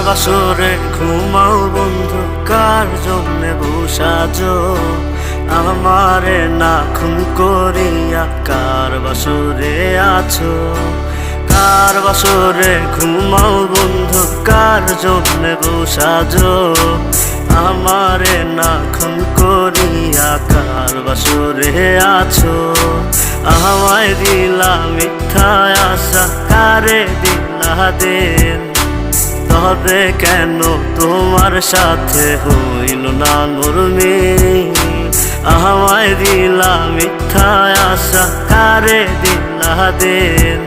বাসরে ঘুমাও বন্ধু, কার জন্যে বসাজো আমারে না খুন করিয়া? কার বাসরে আছো? কার বাসরে ঘুমাও বন্ধু, কার জন্যে বসাজো আমারে না খুন করিয়া? কার বাসরে আছো? আমায় দিলা মিথ্যা আশা, কারে দিলা দিন? তবে কেন তোমার সাথে হইল না নরমি? আমায় দিলা মিথ্যা আশা, কারে দিলা দিন?